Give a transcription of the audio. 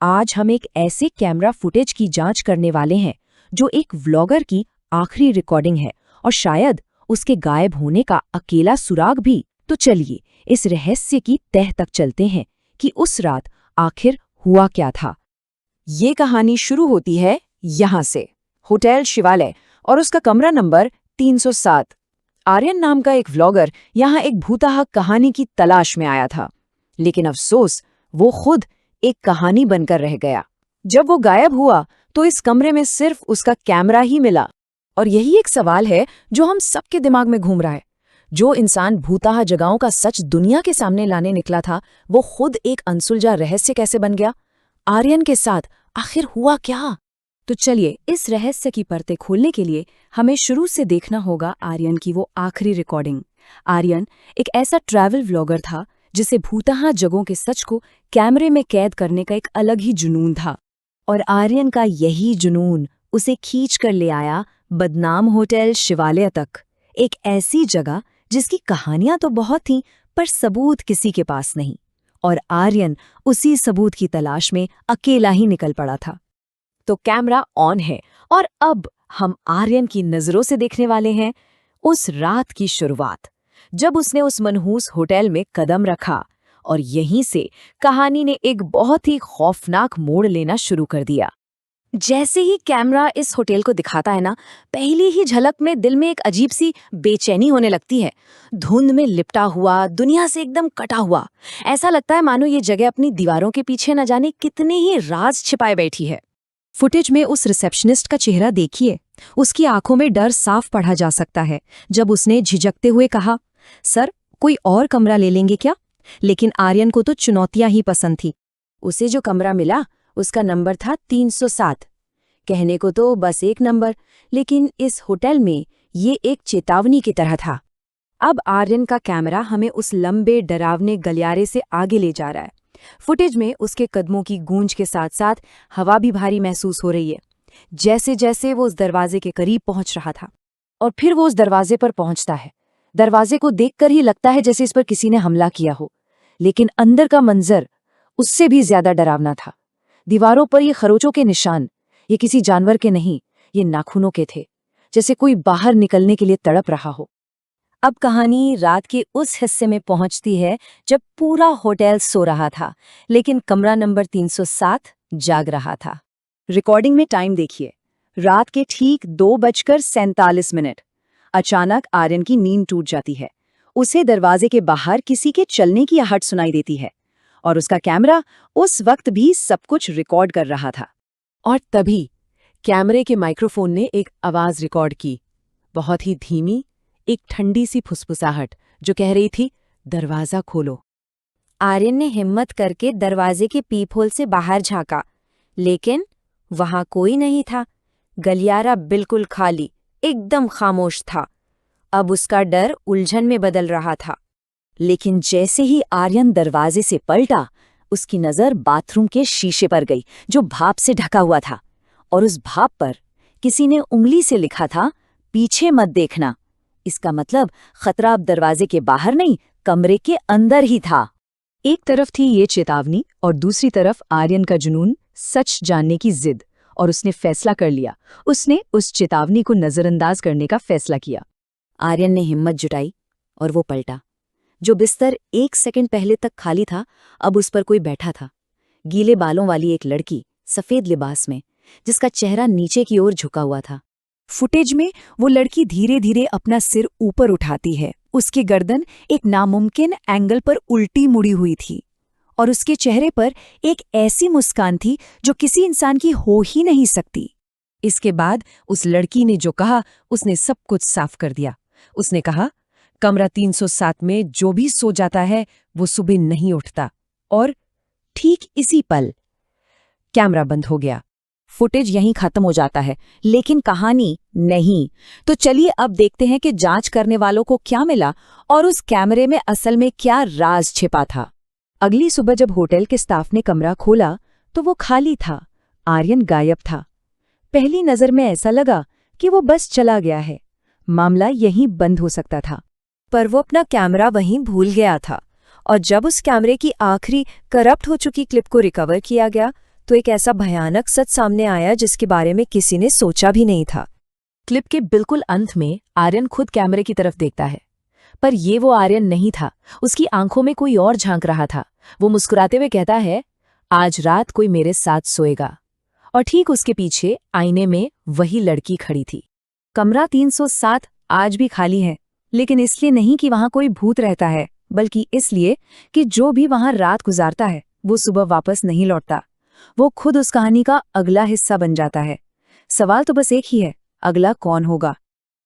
आज हम एक ऐसे कैमरा फुटेज की जांच करने वाले हैं जो एक व्लॉगर की आखिरी रिकॉर्डिंग है और शायद उसके गायब होने का अकेला सुराग भी। तो चलिए इस रहस्य की तह तक चलते हैं कि उस रात आखिर हुआ क्या था। ये कहानी शुरू होती है यहाँ से, होटल शिवालय और उसका कमरा नंबर 307। आर्यन नाम का एक व्लॉगर यहाँ एक भूताहक कहानी की तलाश में आया था, लेकिन अफसोस वो खुद एक कहानी बनकर रह गया। जब वो गायब हुआ तो इस कमरे में सिर्फ उसका कैमरा ही मिला। और यही एक सवाल है जो हम सबके दिमाग में घूम रहा है। जो इंसान भूताहा जगहों का सच दुनिया के सामने लाने निकला था, वो खुद एक अनसुलझा रहस्य कैसे बन गया? आर्यन के साथ आखिर हुआ क्या? तो चलिए इस रहस्य की परतें खोलने के लिए हमें शुरू से देखना होगा आर्यन की वो आखिरी रिकॉर्डिंग। आर्यन एक ऐसा ट्रैवल व्लॉगर था जिसे भूताहा जगहों के सच को कैमरे में कैद करने का एक अलग ही जुनून था। और आर्यन का यही जुनून उसे खींच कर ले आया बदनाम होटल शिवालय तक, एक ऐसी जगह जिसकी कहानियां तो बहुत थीं पर सबूत किसी के पास नहीं। और आर्यन उसी सबूत की तलाश में अकेला ही निकल पड़ा था। तो कैमरा ऑन है और अब हम आर्यन की नजरों से देखने वाले हैं उस रात की शुरुआत, जब उसने उस मनहूस होटल में कदम रखा। और यहीं से कहानी ने एक बहुत ही खौफनाक मोड़ लेना शुरू कर दिया। जैसे ही कैमरा इस होटल को दिखाता है ना, पहली ही झलक में दिल में एक अजीब सी बेचैनी होने लगती है। धुंध में लिपटा हुआ, दुनिया से एकदम कटा हुआ, ऐसा लगता है मानो ये जगह अपनी दीवारों के पीछे न जाने कितने ही राज छिपाए बैठी है। फुटेज में उस रिसेप्शनिस्ट का चेहरा देखिए, उसकी आंखों में डर साफ पढ़ा जा सकता है जब उसने झिझकते हुए कहा, सर कोई और कमरा ले लेंगे क्या? लेकिन आर्यन को तो चुनौतियां ही पसंद थी। उसे जो कमरा मिला उसका नंबर था 307। कहने को तो बस एक नंबर, लेकिन इस होटल में ये एक चेतावनी की तरह था। अब आर्यन का कैमरा हमें उस लंबे डरावने गलियारे से आगे ले जा रहा है। फुटेज में उसके कदमों की गूंज के साथ साथ हवा भी भारी महसूस हो रही है, जैसे जैसे वो उस दरवाजे के करीब पहुंच रहा था। और फिर वो उस दरवाजे पर पहुंचता है। दरवाजे को देखकर ही लगता है जैसे इस पर किसी ने हमला किया हो, लेकिन अंदर का मंजर उससे भी ज्यादा डरावना था। दीवारों पर ये खरोचों के निशान, ये किसी जानवर के नहीं, ये नाखूनों के थे, जैसे कोई बाहर निकलने के लिए तड़प रहा हो। अब कहानी रात के उस हिस्से में पहुंचती है जब पूरा होटल सो रहा था, लेकिन कमरा नंबर 307 जाग रहा था। रिकॉर्डिंग में टाइम देखिए, रात के ठीक 2:47। अचानक आर्यन की नींद टूट जाती है। उसे दरवाजे के बाहर किसी के चलने की आहट सुनाई देती है और उसका कैमरा उस वक्त भी सब कुछ रिकॉर्ड कर रहा था। और तभी कैमरे के माइक्रोफोन ने एक आवाज रिकॉर्ड की, बहुत ही धीमी, एक ठंडी सी फुसफुसाहट जो कह रही थी, दरवाजा खोलो। आर्यन ने हिम्मत करके दरवाजे के पीपहोल से बाहर झांका, लेकिन वहां कोई नहीं था। गलियारा बिल्कुल खाली, एकदम खामोश था। अब उसका डर उलझन में बदल रहा था। लेकिन जैसे ही आर्यन दरवाजे से पलटा, उसकी नजर बाथरूम के शीशे पर गई जो भाप से ढका हुआ था। और उस भाप पर किसी ने उंगली से लिखा था, पीछे मत देखना। इसका मतलब खतरा अब दरवाजे के बाहर नहीं, कमरे के अंदर ही था। एक तरफ थी ये चेतावनी और दूसरी तरफ आर्यन का जुनून, सच जानने की जिद। और उसने फैसला कर लिया, उसने उस चेतावनी को नजरअंदाज करने का फैसला किया। आर्यन ने हिम्मत जुटाई और वो पलटा। जो बिस्तर 1 सेकंड पहले तक खाली था, अब उस पर कोई बैठा था। गीले बालों वाली एक लड़की, सफेद लिबास में, जिसका चेहरा नीचे की ओर झुका हुआ था। फुटेज में वो लड़की धीरे धीरे अपना सिर ऊपर उठाती है। उसकी गर्दन एक नामुमकिन एंगल पर उल्टी मुड़ी हुई थी और उसके चेहरे पर एक ऐसी मुस्कान थी जो किसी इंसान की हो ही नहीं सकती। इसके बाद उस लड़की ने जो कहा, उसने सब कुछ साफ कर दिया। उसने कहा, कमरा 307 में जो भी सो जाता है वो सुबह नहीं उठता। और ठीक इसी पल कैमरा बंद हो गया। फुटेज यहीं खत्म हो जाता है, लेकिन कहानी नहीं। तो चलिए अब देखते हैं कि जांच करने वालों को क्या मिला और उस कैमरे में असल में क्या राज छिपा था। अगली सुबह जब होटल के स्टाफ ने कमरा खोला तो वो खाली था। आर्यन गायब था। पहली नजर में ऐसा लगा कि वो बस चला गया है, मामला यहीं बंद हो सकता था। पर वो अपना कैमरा वहीं भूल गया था। और जब उस कैमरे की आखिरी करप्ट हो चुकी क्लिप को रिकवर किया गया तो एक ऐसा भयानक सच सामने आया जिसके बारे में किसी ने सोचा भी नहीं था। क्लिप के बिल्कुल अंत में आर्यन खुद कैमरे की तरफ देखता है, पर ये वो आर्यन नहीं था। उसकी आंखों में कोई और झांक रहा था। वो मुस्कुराते हुए कहता है, आज रात कोई मेरे साथ सोएगा। और ठीक उसके पीछे आईने में वही लड़की खड़ी थी। कमरा 307 आज भी खाली है, लेकिन इसलिए नहीं कि वहां कोई भूत रहता है, बल्कि इसलिए कि जो भी वहां रात गुजारता है वो सुबह वापस नहीं लौटता। वो खुद उस कहानी का अगला हिस्सा बन जाता है। सवाल तो बस एक ही है, अगला कौन होगा?